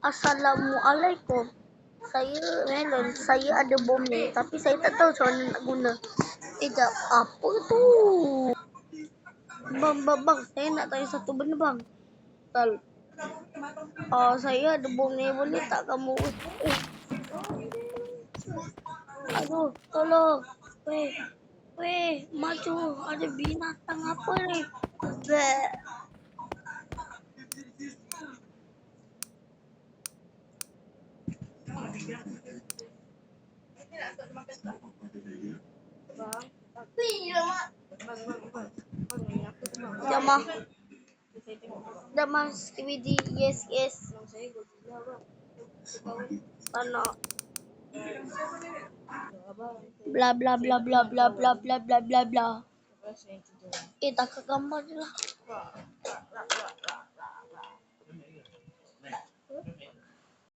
Assalamualaikum. Saya Melon. Saya ada bom ni tapi saya tak tahu macam mana nak guna. Jap, apa tu? Bang, saya nak tanya satu benda bang. Tal. Saya ada bom ni, boleh tak kamu? Aduh, tolong. Weh, maju. Ada binatang apa ni? Bleh. Jama DVD, yes. Ano? Bla bla bla bla bla bla bla bla bla bla. Tak ke gambar je lah.